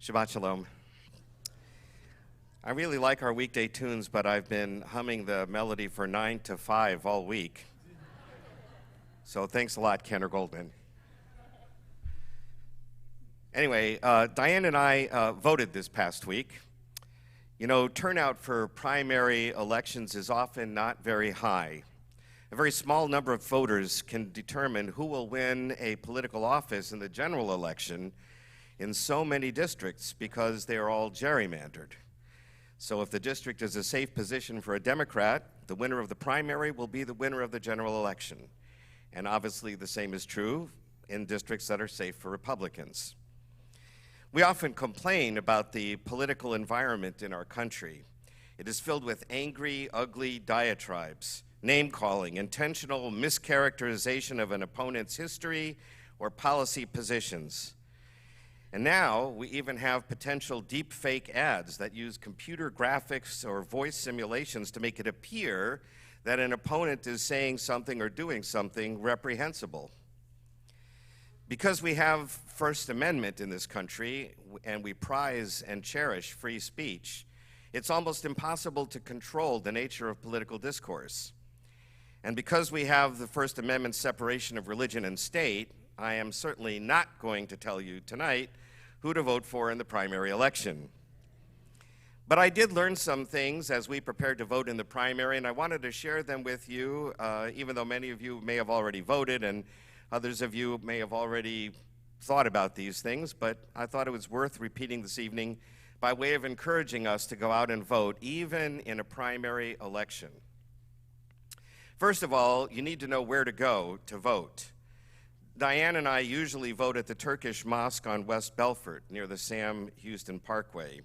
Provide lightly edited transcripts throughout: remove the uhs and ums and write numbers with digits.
Shabbat Shalom. I really like our weekday tunes, but I've been humming the melody for 9 to 5 all week. So thanks a lot, Kenner Goldman. Anyway, Diane and I voted this past week. You know, turnout for primary elections is often not very high. A very small number of voters can determine who will win a political office in the general election in so many districts because they are all gerrymandered. So if the district is a safe position for a Democrat, the winner of the primary will be the winner of the general election. And obviously the same is true in districts that are safe for Republicans. We often complain about the political environment in our country. It is filled with angry, ugly diatribes, name-calling, intentional mischaracterization of an opponent's history or policy positions. And now we even have potential deep fake ads that use computer graphics or voice simulations to make it appear that an opponent is saying something or doing something reprehensible. Because we have First Amendment in this country and we prize and cherish free speech, it's almost impossible to control the nature of political discourse. And because we have the First Amendment separation of religion and state, I am certainly not going to tell you tonight who to vote for in the primary election. But I did learn some things as we prepared to vote in the primary, and I wanted to share them with you, even though many of you may have already voted and others of you may have already thought about these things, but I thought it was worth repeating this evening by way of encouraging us to go out and vote, even in a primary election. First of all, you need to know where to go to vote. Diane and I usually vote at the Turkish Mosque on West Belfort, near the Sam Houston Parkway.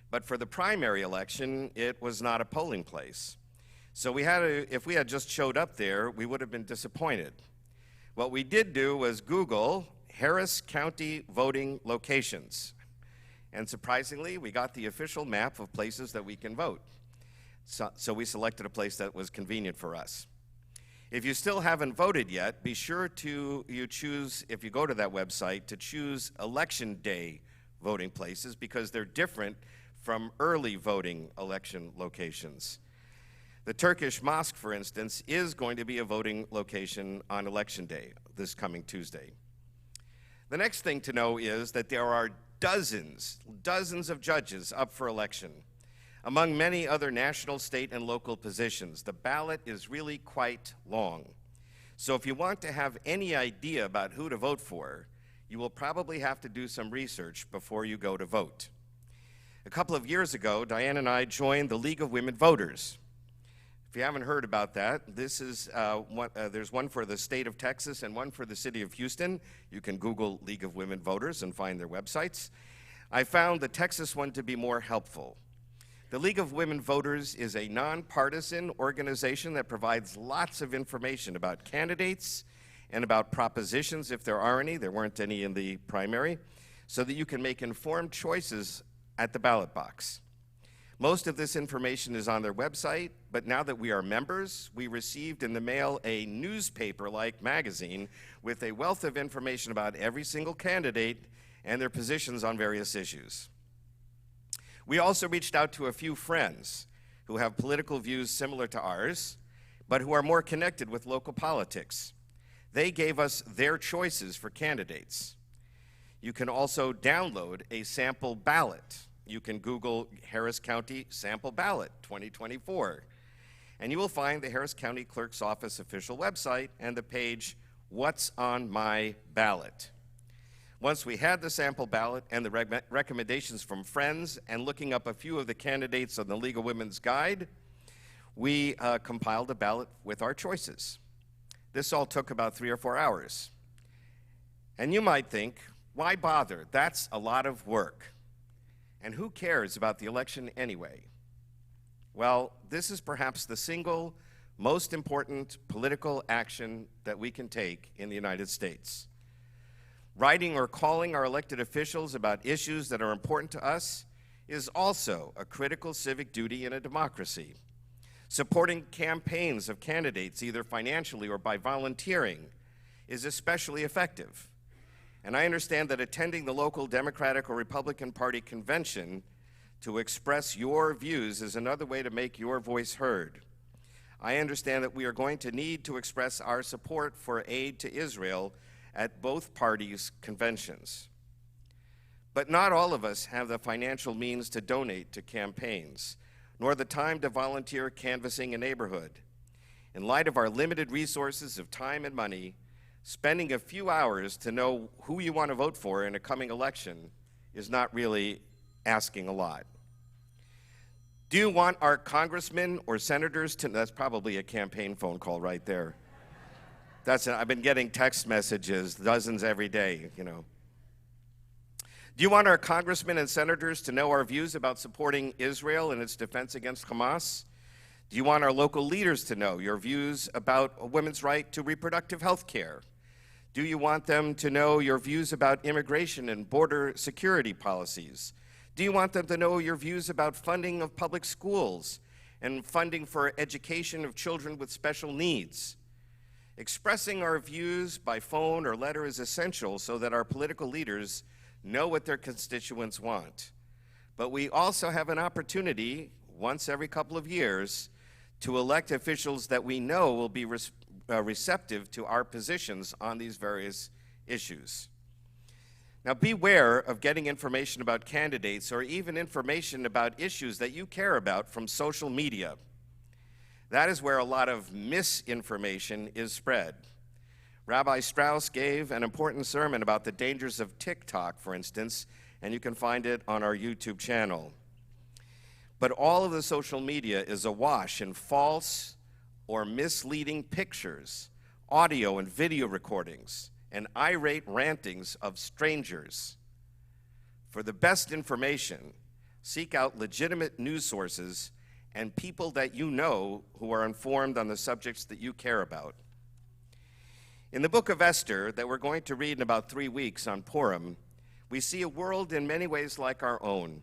But for the primary election, it was not a polling place. So if we had just showed up there, we would have been disappointed. What we did do was Google Harris County voting locations. And surprisingly, we got the official map of places that we can vote. So we selected a place that was convenient for us. If you still haven't voted yet, be sure you choose, if you go to that website, to choose election day voting places because they're different from early voting election locations. The Turkish Mosque, for instance, is going to be a voting location on election day, this coming Tuesday. The next thing to know is that there are dozens of judges up for election. Among many other national, state, and local positions, the ballot is really quite long. So if you want to have any idea about who to vote for, you will probably have to do some research before you go to vote. A couple of years ago, Diane and I joined the League of Women Voters. If you haven't heard about that, this is there's one for the state of Texas and one for the city of Houston. You can Google League of Women Voters and find their websites. I found the Texas one to be more helpful. The League of Women Voters is a nonpartisan organization that provides lots of information about candidates and about propositions, if there are any. There weren't any in the primary, so that you can make informed choices at the ballot box. Most of this information is on their website, but now that we are members, we received in the mail a newspaper-like magazine with a wealth of information about every single candidate and their positions on various issues. We also reached out to a few friends who have political views similar to ours, but who are more connected with local politics. They gave us their choices for candidates. You can also download a sample ballot. You can Google Harris County Sample Ballot 2024, and you will find the Harris County Clerk's Office official website and the page, What's on My Ballot? Once we had the sample ballot and the recommendations from friends and looking up a few of the candidates on the League of Women's Guide, we compiled a ballot with our choices. This all took about 3 or 4 hours. And you might think, why bother? That's a lot of work. And who cares about the election anyway? Well, this is perhaps the single most important political action that we can take in the United States. Writing or calling our elected officials about issues that are important to us is also a critical civic duty in a democracy. Supporting campaigns of candidates, either financially or by volunteering, is especially effective. And I understand that attending the local Democratic or Republican Party convention to express your views is another way to make your voice heard. I understand that we are going to need to express our support for aid to Israel at both parties' conventions. But not all of us have the financial means to donate to campaigns, nor the time to volunteer canvassing a neighborhood. In light of our limited resources of time and money, spending a few hours to know who you want to vote for in a coming election is not really asking a lot. Do you want our congressmen or senators to, that's probably a campaign phone call right there. I've been getting text messages, dozens every day, Do you want our congressmen and senators to know our views about supporting Israel in its defense against Hamas? Do you want our local leaders to know your views about a women's right to reproductive health care? Do you want them to know your views about immigration and border security policies? Do you want them to know your views about funding of public schools and funding for education of children with special needs? Expressing our views by phone or letter is essential so that our political leaders know what their constituents want. But we also have an opportunity, once every couple of years, to elect officials that we know will be receptive to our positions on these various issues. Now, beware of getting information about candidates or even information about issues that you care about from social media. That is where a lot of misinformation is spread. Rabbi Strauss gave an important sermon about the dangers of TikTok, for instance, and you can find it on our YouTube channel. But all of the social media is awash in false or misleading pictures, audio and video recordings, and irate rantings of strangers. For the best information, seek out legitimate news sources and people that you know who are informed on the subjects that you care about. In the book of Esther that we're going to read in about 3 weeks on Purim, we see a world in many ways like our own.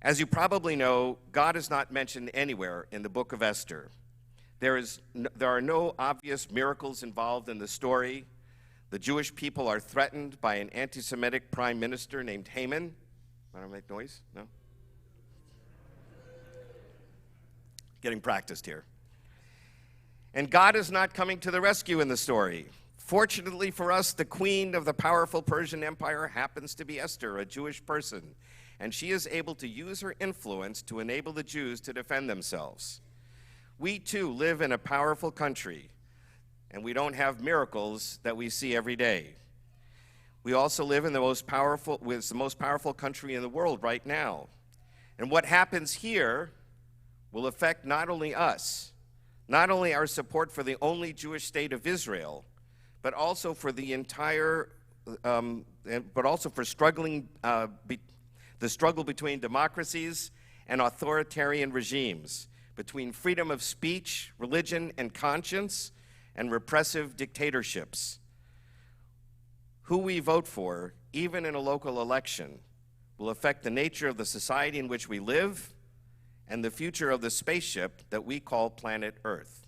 As you probably know, God is not mentioned anywhere in the book of Esther. There are no obvious miracles involved in the story. The Jewish people are threatened by an anti-Semitic prime minister named Haman. Want to make noise? No? Getting practiced here. And God is not coming to the rescue in the story. Fortunately for us, the queen of the powerful Persian Empire happens to be Esther, a Jewish person, and she is able to use her influence to enable the Jews to defend themselves. We too live in a powerful country, and we don't have miracles that we see every day. We also live in the most powerful country in the world right now. And what happens here will affect not only us, not only our support for the only Jewish state of Israel, but also for the entire, but also for the struggle between democracies and authoritarian regimes, between freedom of speech, religion, and conscience, and repressive dictatorships. Who we vote for, even in a local election, will affect the nature of the society in which we live and the future of the spaceship that we call planet Earth.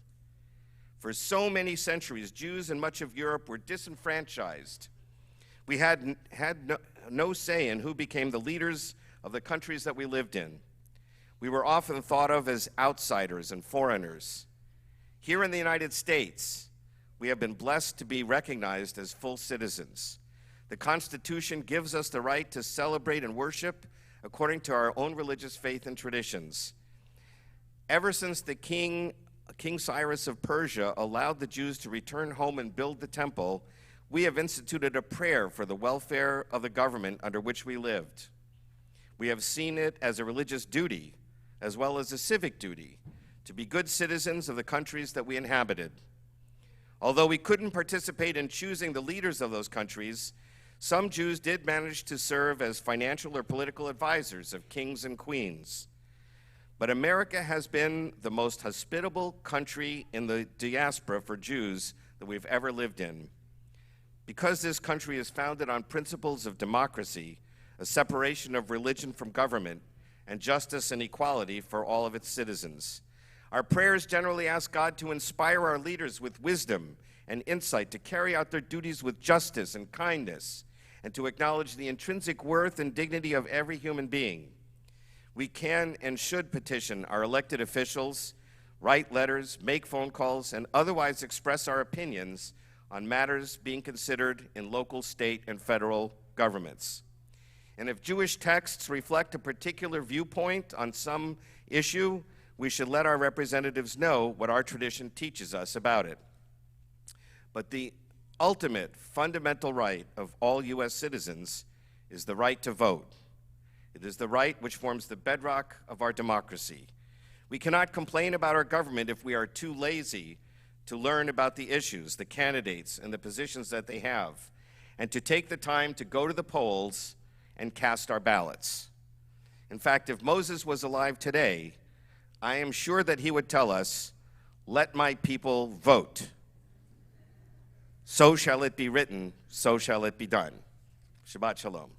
For so many centuries, Jews in much of Europe were disenfranchised. We had no say in who became the leaders of the countries that we lived in. We were often thought of as outsiders and foreigners. Here in the United States, we have been blessed to be recognized as full citizens. The Constitution gives us the right to celebrate and worship according to our own religious faith and traditions. Ever since the King Cyrus of Persia allowed the Jews to return home and build the temple, we have instituted a prayer for the welfare of the government under which we lived. We have seen it as a religious duty, as well as a civic duty, to be good citizens of the countries that we inhabited. Although we couldn't participate in choosing the leaders of those countries, some Jews did manage to serve as financial or political advisors of kings and queens. But America has been the most hospitable country in the diaspora for Jews that we've ever lived in. Because this country is founded on principles of democracy, a separation of religion from government, and justice and equality for all of its citizens. Our prayers generally ask God to inspire our leaders with wisdom and insight to carry out their duties with justice and kindness, and to acknowledge the intrinsic worth and dignity of every human being. We can and should petition our elected officials, write letters, make phone calls, and otherwise express our opinions on matters being considered in local, state, and federal governments. And if Jewish texts reflect a particular viewpoint on some issue, we should let our representatives know what our tradition teaches us about it. But the ultimate fundamental right of all U.S. citizens is the right to vote. It is the right which forms the bedrock of our democracy. We cannot complain about our government if we are too lazy to learn about the issues, the candidates, and the positions that they have, and to take the time to go to the polls and cast our ballots. In fact, if Moses was alive today, I am sure that he would tell us, "Let my people vote. So shall it be written, so shall it be done." Shabbat Shalom.